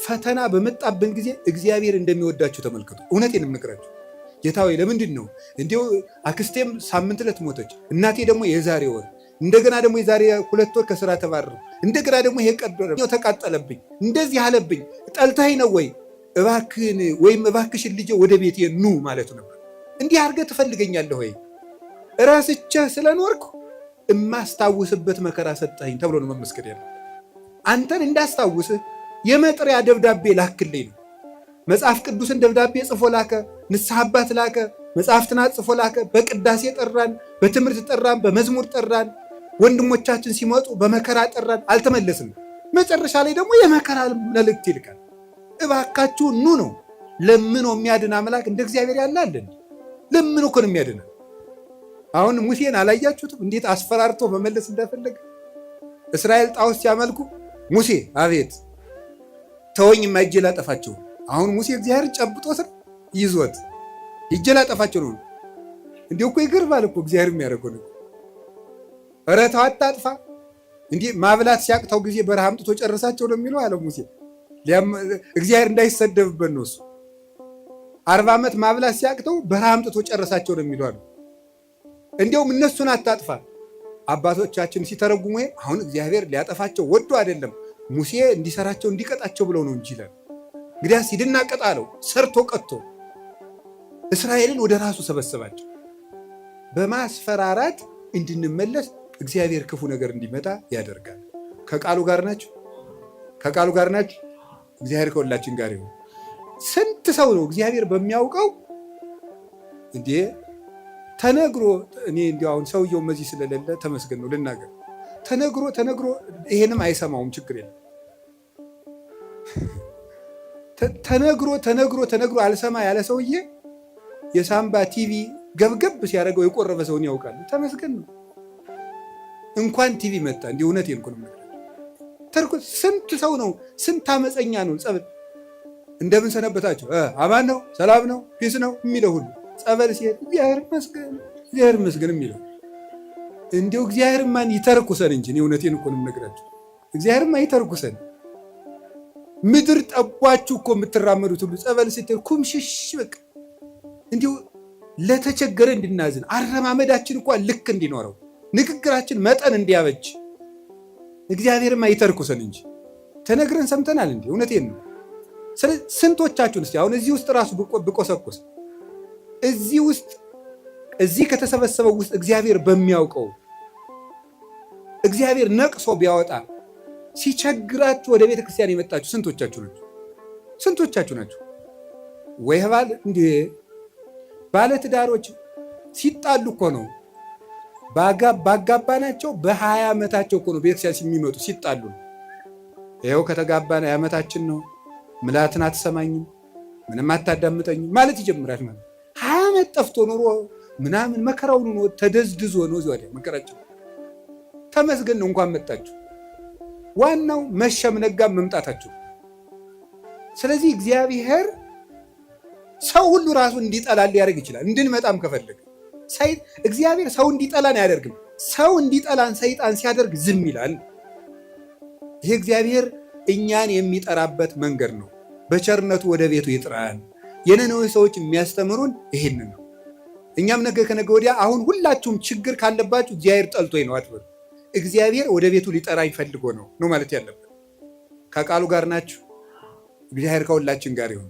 ፈተና በመጣብን ጊዜ እግዚአብሔር እንደሚወዳችሁ ተመልከቱ። እውነቴን የምነግራችሁ ጌታ ሆይ ለምንድን ነው እንዲሁ አክስቴም ሳምንት ዕለት ሞተች፣ እናቴ ደግሞ የዛሬ ወር፣ እንደገና ደግሞ የዛሬ 2 ወር ከስራ ተባረሩ፣ እንደገና ደግሞ ይሄ ቀዶ ተቃጠለብኝ፣ እንደዚህ አለብኝ፣ ጠልታኝ ነው ወይ እባክህን ወይም እባክሽን ልጄ ወደ ቤቴ ኑ ማለት ነበር። እንዲህ አድርገህ ትፈልገኛለህ ወይ? ራስቼህ ስለኖርኩ እማስታውስበት መከራ ሰጠኸኝ ተብሎ ነው መመስገን ያለ። አንተን እንዳስታውስህ የመጥሪያ ደብዳቤ ላክልኝ ነው። መጽሐፍ ቅዱስን ደብዳቤ ጽፎ ላከ፣ ንስሐ አባት ላከ፣ መጽሐፍትን ጽፎ ላከ። በቅዳሴ ጠራን፣ በትምህርት ጠራን፣ በመዝሙር ጠራን። ወንድሞቻችን ሲመጡ በመከራ ጠራን፣ አልተመለስንም። መጨረሻ ላይ ደግሞ የመከራ መልእክት ይልካል። እባካችሁ ኑ ነው። ለምኖ የሚያድን አምላክ እንደ እግዚአብሔር ያለ አለን? ለምኖ እኮ ነው የሚያድነው። አሁን ሙሴን አላያችሁትም? እንዴት አስፈራርቶ መመለስ እንደፈለገ። እስራኤል ጣዖት ሲያመልኩ ሙሴ አቤት ተወኝ እጄ ላጠፋቸው። አሁን ሙሴ እግዚአብሔር ጨብጦ ስር ይዞት እጄ ላጠፋቸው ነው። እንዲሁ እኮ ይገርማል እኮ እግዚአብሔር የሚያደርገው ነው። ኧረ ተው አታጥፋ። እንዲህ ማብላት ሲያቅተው ጊዜ በረሃ አምጥቶ ጨረሳቸው ነው የሚለው አለ ሙሴ። እግዚአብሔር እንዳይሰደብበት ነው እሱ። 40 ዓመት ማብላት ሲያቅተው በረሃ አምጥቶ ጨረሳቸው ነው የሚለው አለ። እንዲያውም እነሱን አታጥፋ። አባቶቻችን ሲተረጉሙ አሁን እግዚአብሔር ሊያጠፋቸው ወዶ አይደለም ሙሴ እንዲሰራቸው እንዲቀጣቸው ብለው ነው እንጂ ይላል። እንግዲያስ ሂድና ቀጣ አለው። ሰርቶ ቀጥቶ እስራኤልን ወደ ራሱ ሰበሰባቸው። በማስፈራራት እንድንመለስ እግዚአብሔር ክፉ ነገር እንዲመጣ ያደርጋል። ከቃሉ ጋር ናቸው። ከቃሉ ጋር ናቸው። እግዚአብሔር ከሁላችን ጋር ይሁን። ስንት ሰው ነው እግዚአብሔር በሚያውቀው እንዴ ተነግሮ እኔ እንዲያው አሁን ሰውየው መዚህ ስለሌለ ተመስገን ነው ልናገር። ተነግሮ ይሄንም አይሰማውም፣ ችግር የለም። ተነግሮ አልሰማ ያለ ሰውዬ የሳምባ ቲቪ ገብገብ ሲያደርገው የቆረበ ሰውን ያውቃል። ተመስገን ነው። እንኳን ቲቪ መጣ። እንዲህ እውነቴን እኮ ነው። ስንት ሰው ነው፣ ስንት አመፀኛ ነው ጸበል እንደምን ሰነበታቸው፣ አማን ነው፣ ሰላም ነው፣ ፒስ ነው የሚለው ሁሉ ጸበል ሲሄድ እግዚአብሔር ይመስገን የሚለው። እንዲሁ እግዚአብሔርማን ይተርኩሰን እንጂ እውነቴን እኮ ነው የምነግራችሁ። እግዚአብሔርማ ይተርኩሰን። ምድር ጠቧችሁ እኮ የምትራመዱት ሁሉ ጸበል ስትል ኩምሽሽ በቃ እንዲሁ ለተቸገረ እንድናዝን፣ አረማመዳችን እንኳ ልክ እንዲኖረው፣ ንግግራችን መጠን እንዲያበጅ እግዚአብሔርማ ይተርኩሰን እንጂ ተነግረን ሰምተናል እንዴ? እውነቴን ነው። ስለዚህ ስንቶቻችሁን እስቲ አሁን እዚህ ውስጥ ራሱ ብቆሰቁስ እዚህ ከተሰበሰበው ውስጥ እግዚአብሔር በሚያውቀው እግዚአብሔር ነቅሶ ቢያወጣ ሲቸግራችሁ ወደ ቤተ ክርስቲያን የመጣችሁ ስንቶቻችሁ ናችሁ? ወይ ባለ ትዳሮች ሲጣሉ እኮ ነው ባጋባናቸው በ20 ዓመታቸው እኮ ነው ቤተክርስቲያን የሚመጡ ሲጣሉ። ይኸው ከተጋባን ዓመታችን ነው፣ ምላትን አትሰማኝም፣ ምንም አታዳምጠኝም ማለት ይጀምራል። ማለት 20 ዓመት ጠፍቶ ኑሮ ምናምን መከራውን ነው ተደዝድዞ ነው ወዲያ መከራቸው። ተመስገን ነው እንኳን መጣችሁ። ዋናው መሸም ነጋም መምጣታችሁ። ስለዚህ እግዚአብሔር ሰው ሁሉ ራሱ እንዲጠላ ሊያደርግ ይችላል። እንድንመጣም ከፈለገ እግዚአብሔር ሰው እንዲጠላን አያደርግም። ሰው እንዲጠላን ሰይጣን ሲያደርግ ዝም ይላል። ይሄ እግዚአብሔር እኛን የሚጠራበት መንገድ ነው። በቸርነቱ ወደ ቤቱ ይጥራን። የነነዌ ሰዎች የሚያስተምሩን ይሄንን ነው። እኛም ነገ ከነገ ወዲያ አሁን ሁላችሁም ችግር ካለባችሁ እግዚአብሔር ጠልቶኝ ነው አትበሉ። እግዚአብሔር ወደ ቤቱ ሊጠራኝ ፈልጎ ነው ማለት ያለበት። ከቃሉ ጋር ናችሁ። እግዚአብሔር ከሁላችን ጋር ይሁን።